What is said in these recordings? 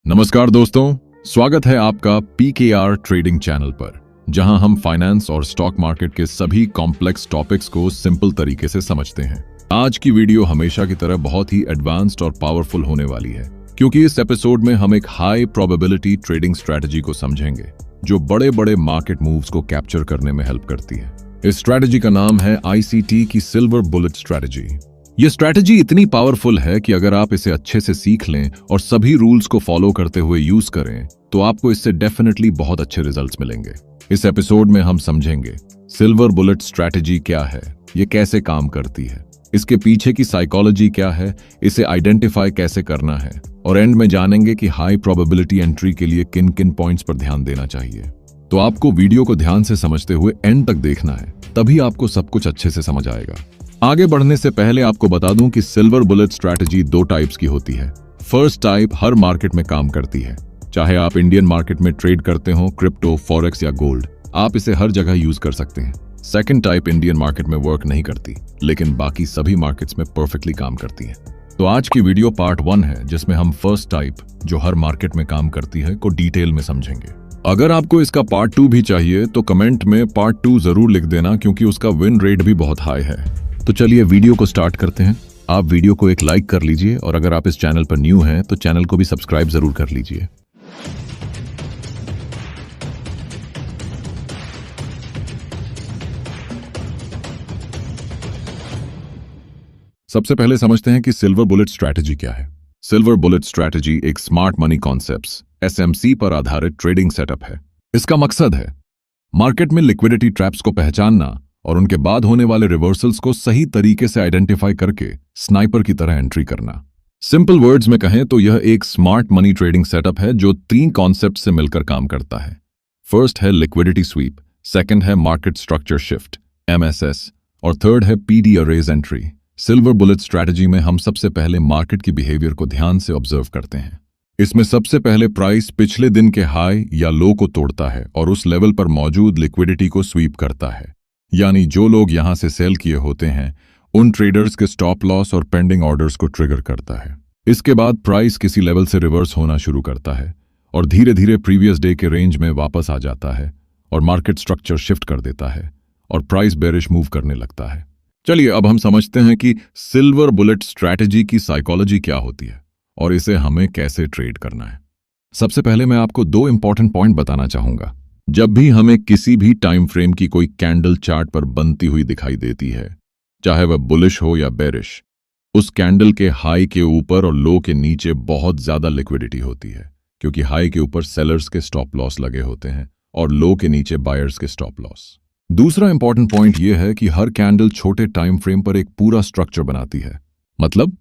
नमस्कार दोस्तों, स्वागत है आपका PKR ट्रेडिंग चैनल पर, जहां हम फाइनेंस और स्टॉक मार्केट के सभी कॉम्प्लेक्स टॉपिक्स को सिंपल तरीके से समझते हैं। आज की वीडियो हमेशा की तरह बहुत ही एडवांस्ड और पावरफुल होने वाली है, क्योंकि इस एपिसोड में हम एक हाई प्रोबेबिलिटी ट्रेडिंग स्ट्रैटेजी को समझेंगे जो बड़े बड़े मार्केट मूव्स को कैप्चर करने में हेल्प करती है। इस स्ट्रैटेजी का नाम है ICT की सिल्वर बुलेट स्ट्रैटेजी। ये स्ट्रैटेजी इतनी पावरफुल है कि अगर आप इसे अच्छे से सीख लें और सभी रूल्स को फॉलो करते हुए यूज करें तो आपको इससे डेफिनेटली बहुत अच्छे रिजल्ट्स मिलेंगे। इस एपिसोड में हम समझेंगे सिल्वर बुलेट स्ट्रैटेजी क्या है, ये कैसे काम करती है, इसके पीछे की साइकोलॉजी क्या है, इसे आइडेंटिफाई कैसे करना है, और एंड में जानेंगे कि हाई प्रोबेबिलिटी एंट्री के लिए किन किन पॉइंट्स पर ध्यान देना चाहिए। तो आपको वीडियो को ध्यान से समझते हुए एंड तक देखना है, तभी आपको सब कुछ अच्छे से समझ आएगा। आगे बढ़ने से पहले आपको बता दूं कि सिल्वर बुलेट स्ट्रैटेजी दो टाइप्स की होती है। फर्स्ट टाइप हर मार्केट में काम करती है, चाहे आप इंडियन मार्केट में ट्रेड करते हो, क्रिप्टो, फॉरेक्स या गोल्ड, आप इसे हर जगह यूज कर सकते हैं। सेकंड टाइप इंडियन मार्केट में वर्क नहीं करती, लेकिन बाकी सभी मार्केट्स में परफेक्टली काम करती है। तो आज की वीडियो पार्ट 1 है, जिसमें हम फर्स्ट टाइप जो हर मार्केट में काम करती है को डिटेल में समझेंगे। अगर आपको इसका पार्ट 2 भी चाहिए तो कमेंट में पार्ट 2 जरूर लिख देना, क्योंकि उसका विन रेट भी बहुत हाई है। तो चलिए वीडियो को स्टार्ट करते हैं। आप वीडियो को एक लाइक कर लीजिए, और अगर आप इस चैनल पर न्यू हैं तो चैनल को भी सब्सक्राइब जरूर कर लीजिए। सबसे पहले समझते हैं कि सिल्वर बुलेट स्ट्रैटेजी क्या है। सिल्वर बुलेट स्ट्रैटेजी एक स्मार्ट मनी कॉन्सेप्ट्स SMC पर आधारित ट्रेडिंग सेटअप है। इसका मकसद है मार्केट में लिक्विडिटी ट्रैप्स को पहचानना और उनके बाद होने वाले रिवर्सल्स को सही तरीके से आइडेंटिफाई करके स्नाइपर की तरह एंट्री करना। सिंपल वर्ड्स में कहें तो यह एक स्मार्ट मनी ट्रेडिंग सेटअप है जो 3 कॉन्सेप्ट से मिलकर काम करता है। फर्स्ट है लिक्विडिटी स्वीप, सेकंड है मार्केट स्ट्रक्चर शिफ्ट MSS, और थर्ड है PD arrays entry. Silver bullet strategy में हम सबसे पहले मार्केट की बिहेवियर को ध्यान से ऑब्जर्व करते हैं। इसमें सबसे पहले प्राइस पिछले दिन के हाई या लो को तोड़ता है और उस लेवल पर मौजूद लिक्विडिटी को स्वीप करता है, यानी जो लोग यहां से सेल किए होते हैं उन ट्रेडर्स के स्टॉप लॉस और पेंडिंग ऑर्डर्स को ट्रिगर करता है। इसके बाद प्राइस किसी लेवल से रिवर्स होना शुरू करता है और धीरे धीरे प्रीवियस डे के रेंज में वापस आ जाता है और मार्केट स्ट्रक्चर शिफ्ट कर देता है और प्राइस बेरिश मूव करने लगता है। चलिए अब हम समझते हैं कि सिल्वर बुलेट स्ट्रैटेजी की साइकोलॉजी क्या होती है और इसे हमें कैसे ट्रेड करना है। सबसे पहले मैं आपको 2 इंपॉर्टेंट पॉइंट बताना चाहूंगा। जब भी हमें किसी भी टाइम फ्रेम की कोई कैंडल चार्ट पर बनती हुई दिखाई देती है, चाहे वह बुलिश हो या बेरिश, उस कैंडल के हाई के ऊपर और लो के नीचे बहुत ज्यादा लिक्विडिटी होती है, क्योंकि हाई के ऊपर सेलर्स के स्टॉप लॉस लगे होते हैं और लो के नीचे बायर्स के स्टॉप लॉस। दूसरा इंपॉर्टेंट पॉइंट यह है कि हर कैंडल छोटे टाइम फ्रेम पर एक पूरा स्ट्रक्चर बनाती है। मतलब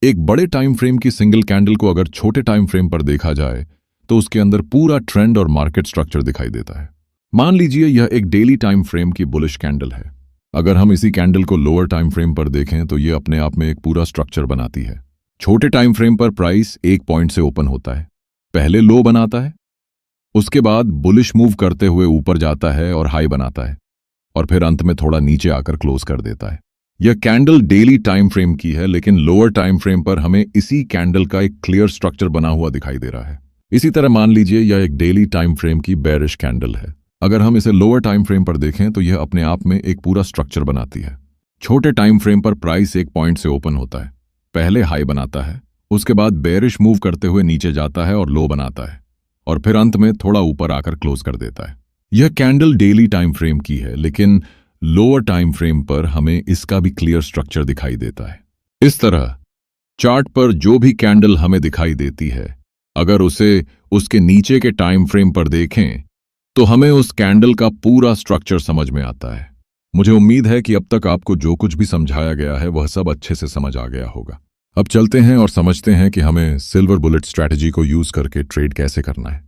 एक बड़े टाइम फ्रेम की सिंगल कैंडल को अगर छोटे टाइम फ्रेम पर देखा जाए तो उसके अंदर पूरा ट्रेंड और मार्केट स्ट्रक्चर दिखाई देता है। मान लीजिए यह एक डेली टाइम फ्रेम की बुलिश कैंडल है। अगर हम इसी कैंडल को लोअर टाइम फ्रेम पर देखें तो यह अपने आप में एक पूरा स्ट्रक्चर बनाती है। छोटे टाइम फ्रेम पर प्राइस एक पॉइंट से ओपन होता है, पहले लो बनाता है, उसके बाद बुलिश मूव करते हुए ऊपर जाता है और हाई बनाता है, और फिर अंत में थोड़ा नीचे आकर क्लोज कर देता है। यह कैंडल डेली टाइम फ्रेम की है, लेकिन लोअर टाइम फ्रेम पर हमें इसी कैंडल का एक क्लियर स्ट्रक्चर बना हुआ दिखाई दे रहा है। इसी तरह मान लीजिए यह एक डेली टाइम फ्रेम की बेरिश कैंडल है। अगर हम इसे लोअर टाइम फ्रेम पर देखें तो यह अपने आप में एक पूरा स्ट्रक्चर बनाती है। छोटे टाइम फ्रेम पर प्राइस एक पॉइंट से ओपन होता है, पहले हाई बनाता है, उसके बाद बेरिश मूव करते हुए नीचे जाता है और लो बनाता है, और फिर अंत में थोड़ा ऊपर आकर क्लोज कर देता है। यह कैंडल डेली टाइम फ्रेम की है, लेकिन लोअर टाइम फ्रेम पर हमें इसका भी क्लियर स्ट्रक्चर दिखाई देता है। इस तरह चार्ट पर जो भी कैंडल हमें दिखाई देती है, अगर उसे उसके नीचे के टाइम फ्रेम पर देखें तो हमें उस कैंडल का पूरा स्ट्रक्चर समझ में आता है। मुझे उम्मीद है कि अब तक आपको जो कुछ भी समझाया गया है वह सब अच्छे से समझ आ गया होगा। अब चलते हैं और समझते हैं कि हमें सिल्वर बुलेट स्ट्रैटेजी को यूज करके ट्रेड कैसे करना है।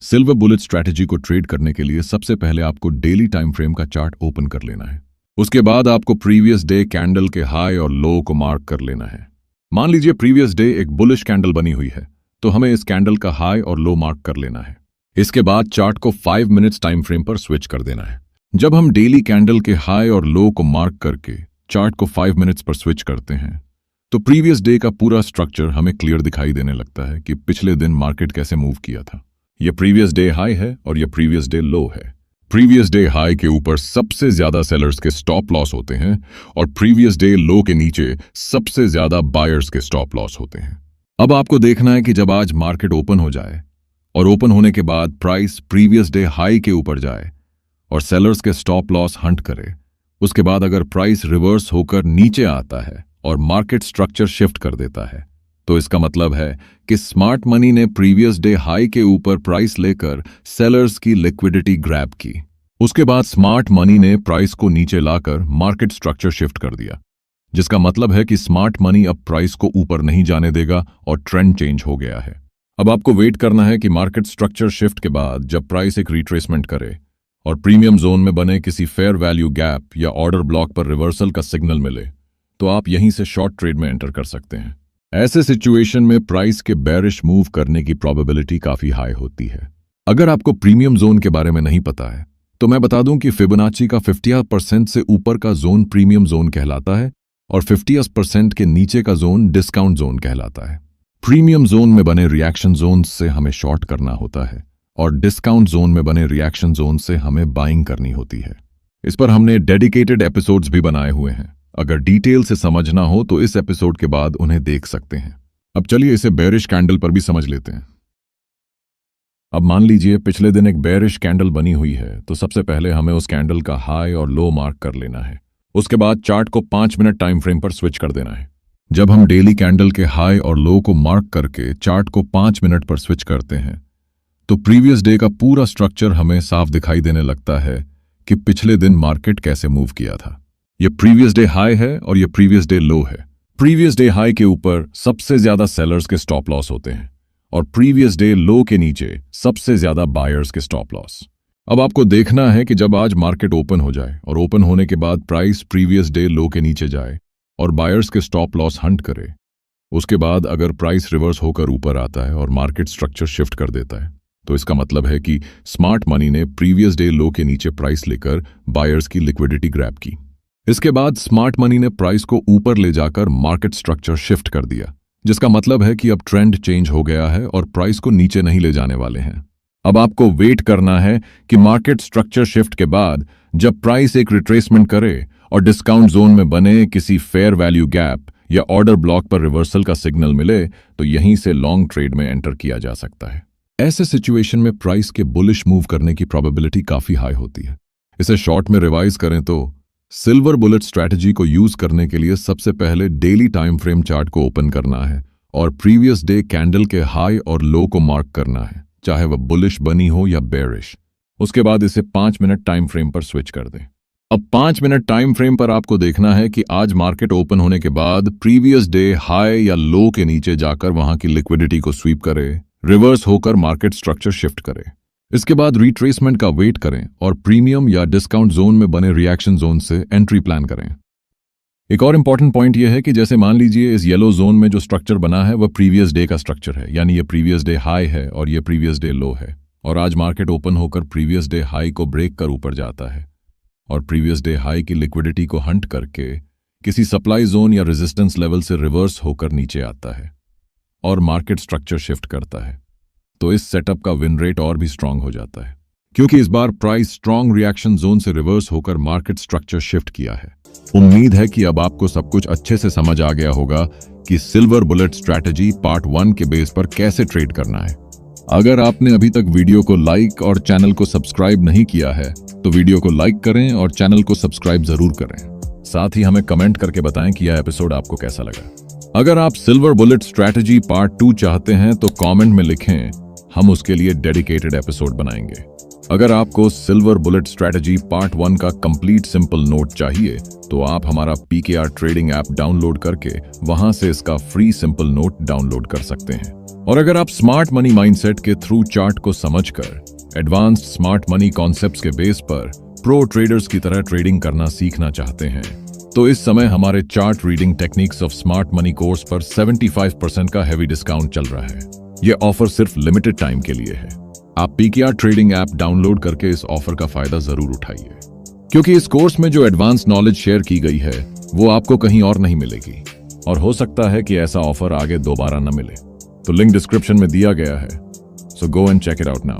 सिल्वर बुलेट स्ट्रैटेजी को ट्रेड करने के लिए सबसे पहले आपको डेली टाइम फ्रेम का चार्ट ओपन कर लेना है। उसके बाद आपको प्रीवियस डे कैंडल के हाई और लो को मार्क कर लेना है। मान लीजिए प्रीवियस डे एक बुलिश कैंडल बनी हुई है, तो हमें इस कैंडल का हाई और लो मार्क कर लेना है। इसके बाद चार्ट को 5 मिनट्स टाइम फ्रेम पर स्विच कर देना है। जब हम डेली कैंडल के हाई और लो को मार्क करके चार्ट को 5 मिनट्स पर स्विच करते हैं तो प्रीवियस डे का पूरा स्ट्रक्चर हमें क्लियर दिखाई देने लगता है कि पिछले दिन मार्केट कैसे मूव किया था। यह प्रीवियस डे हाई है और यह प्रीवियस डे लो है। प्रीवियस डे हाई के ऊपर सबसे ज्यादा सेलर्स के स्टॉप लॉस होते हैं और प्रीवियस डे लो के नीचे सबसे ज्यादा बायर्स के स्टॉप लॉस होते हैं। अब आपको देखना है कि जब आज मार्केट ओपन हो जाए और ओपन होने के बाद प्राइस प्रीवियस डे हाई के ऊपर जाए और सेलर्स के स्टॉप लॉस हंट करे, उसके बाद अगर प्राइस रिवर्स होकर नीचे आता है और मार्केट स्ट्रक्चर शिफ्ट कर देता है, तो इसका मतलब है कि स्मार्ट मनी ने प्रीवियस डे हाई के ऊपर प्राइस लेकर सेलर्स की लिक्विडिटी ग्रैब की। उसके बाद स्मार्ट मनी ने प्राइस को नीचे लाकर मार्केट स्ट्रक्चर शिफ्ट कर दिया, जिसका मतलब है कि स्मार्ट मनी अब प्राइस को ऊपर नहीं जाने देगा और ट्रेंड चेंज हो गया है। अब आपको वेट करना है कि मार्केट स्ट्रक्चर शिफ्ट के बाद जब प्राइस एक रिट्रेसमेंट करे और प्रीमियम जोन में बने किसी फेयर वैल्यू गैप या ऑर्डर ब्लॉक पर रिवर्सल का सिग्नल मिले, तो आप यहीं से शॉर्ट ट्रेड में एंटर कर सकते हैं। ऐसे सिचुएशन में प्राइस के बेरिश मूव करने की प्रोबेबिलिटी काफी हाई होती है। अगर आपको प्रीमियम जोन के बारे में नहीं पता है तो मैं बता दूं कि फिबोनाची का 50% से ऊपर का जोन प्रीमियम जोन कहलाता है और 50% के नीचे का जोन डिस्काउंट जोन कहलाता है। प्रीमियम जोन में बने रिएक्शन जोन से हमें शॉर्ट करना होता है और डिस्काउंट जोन में बने रिएक्शन जोन से हमें बाइंग करनी होती है। इस पर हमने डेडिकेटेड एपिसोड्स भी बनाए हुए हैं। अगर डिटेल से समझना हो तो इस एपिसोड के बाद उन्हें देख सकते हैं। अब चलिए इसे बेरिश कैंडल पर भी समझ लेते हैं। अब मान लीजिए पिछले दिन एक बेरिश कैंडल बनी हुई है, तो सबसे पहले हमें उस कैंडल का हाई और लो मार्क कर लेना है। उसके बाद चार्ट को 5 मिनट टाइम फ्रेम पर स्विच कर देना है। जब हम डेली कैंडल के हाई और लो को मार्क करके चार्ट को 5 मिनट पर स्विच करते हैं तो प्रीवियस डे का पूरा स्ट्रक्चर हमें साफ दिखाई देने लगता है कि पिछले दिन मार्केट कैसे मूव किया था। यह प्रीवियस डे हाई है और यह प्रीवियस डे लो है। प्रीवियस डे हाई के ऊपर सबसे ज्यादा सेलर्स के स्टॉप लॉस होते हैं और प्रीवियस डे लो के नीचे सबसे ज्यादा बायर्स के स्टॉप लॉस। अब आपको देखना है कि जब आज मार्केट ओपन हो जाए और ओपन होने के बाद प्राइस प्रीवियस डे लो के नीचे जाए और बायर्स के स्टॉप लॉस हंट करे, उसके बाद अगर प्राइस रिवर्स होकर ऊपर आता है और मार्केट स्ट्रक्चर शिफ्ट कर देता है, तो इसका मतलब है कि स्मार्ट मनी ने प्रीवियस डे लो के नीचे प्राइस लेकर बायर्स की लिक्विडिटी ग्रैब की। इसके बाद स्मार्ट मनी ने प्राइस को ऊपर ले जाकर मार्केट स्ट्रक्चर शिफ्ट कर दिया, जिसका मतलब है कि अब ट्रेंड चेंज हो गया है और प्राइस को नीचे नहीं ले जाने वाले हैं। अब आपको वेट करना है कि मार्केट स्ट्रक्चर शिफ्ट के बाद जब प्राइस एक रिट्रेसमेंट करे और डिस्काउंट जोन में बने किसी फेयर वैल्यू गैप या ऑर्डर ब्लॉक पर रिवर्सल का सिग्नल मिले, तो यहीं से लॉन्ग ट्रेड में एंटर किया जा सकता है। ऐसे सिचुएशन में प्राइस के बुलिश मूव करने की प्रोबेबिलिटी काफी हाई होती है। इसे शॉर्ट में रिवाइज करें तो सिल्वर बुलेट स्ट्रैटेजी को यूज करने के लिए सबसे पहले डेली टाइम फ्रेम चार्ट को ओपन करना है और प्रीवियस डे कैंडल के हाई और लो को मार्क करना है, चाहे वह बुलिश बनी हो या बेरिश। उसके बाद इसे 5 मिनट टाइम फ्रेम पर स्विच कर दें। अब 5 मिनट टाइम फ्रेम पर आपको देखना है कि आज मार्केट ओपन होने के बाद प्रीवियस डे हाई या लो के नीचे जाकर वहां की लिक्विडिटी को स्वीप करे, रिवर्स होकर मार्केट स्ट्रक्चर शिफ्ट करे। इसके बाद रिट्रेसमेंट का वेट करें और प्रीमियम या डिस्काउंट जोन में बने रिएक्शन जोन से एंट्री प्लान करें। एक और इंपॉर्टेंट पॉइंट यह है कि जैसे मान लीजिए इस येलो जोन में जो स्ट्रक्चर बना है वह प्रीवियस डे का स्ट्रक्चर है, यानी ये प्रीवियस डे हाई है और ये प्रीवियस डे लो है, और आज मार्केट ओपन होकर प्रीवियस डे हाई को ब्रेक कर ऊपर जाता है और प्रीवियस डे हाई की लिक्विडिटी को हंट करके किसी सप्लाई जोन या रेजिस्टेंस लेवल से रिवर्स होकर नीचे आता है और मार्केट स्ट्रक्चर शिफ्ट करता है, तो इस सेटअप का विन रेट और भी स्ट्रांग हो जाता है, क्योंकि इस बार प्राइस स्ट्रांग रिएक्शन जोन से रिवर्स होकर मार्केट स्ट्रक्चर शिफ्ट किया है। उम्मीद है कि अब आपको सब कुछ अच्छे से समझ आ गया होगा कि सिल्वर बुलेट स्ट्रैटेजी पार्ट 1 के बेस पर कैसे ट्रेड करना है। अगर आपने अभी तक वीडियो को लाइक और चैनल को सब्सक्राइब नहीं किया है तो वीडियो को लाइक करें और चैनल को सब्सक्राइब जरूर करें। साथ ही हमें कमेंट करके बताएं कि यह एपिसोड आपको कैसा लगा। अगर आप सिल्वर बुलेट स्ट्रैटेजी पार्ट 2 चाहते हैं तो कमेंट में लिखें, हम उसके लिए डेडिकेटेड एपिसोड बनाएंगे। अगर आपको सिल्वर बुलेट स्ट्रैटेजी पार्ट 1 का कंप्लीट सिंपल नोट चाहिए तो आप हमारा PKR ट्रेडिंग ऐप डाउनलोड करके वहां से इसका फ्री सिंपल नोट डाउनलोड कर सकते हैं। और अगर आप स्मार्ट मनी माइंडसेट के थ्रू चार्ट को समझकर एडवांस्ड स्मार्ट मनी कॉन्सेप्ट्स के बेस पर प्रो ट्रेडर्स की तरह ट्रेडिंग करना सीखना चाहते हैं तो इस समय हमारे chart reading techniques of smart money course पर 75% का हैवी डिस्काउंट चल रहा है। यह ऑफर सिर्फ लिमिटेड टाइम के लिए है। आप PKR ट्रेडिंग ऐप डाउनलोड करके इस ऑफर का फायदा जरूर उठाइए, क्योंकि इस कोर्स में जो एडवांस नॉलेज शेयर की गई है वो आपको कहीं और नहीं मिलेगी। और हो सकता है कि ऐसा ऑफर आगे दोबारा न मिले। तो लिंक डिस्क्रिप्शन में दिया गया है, so go and check it out now.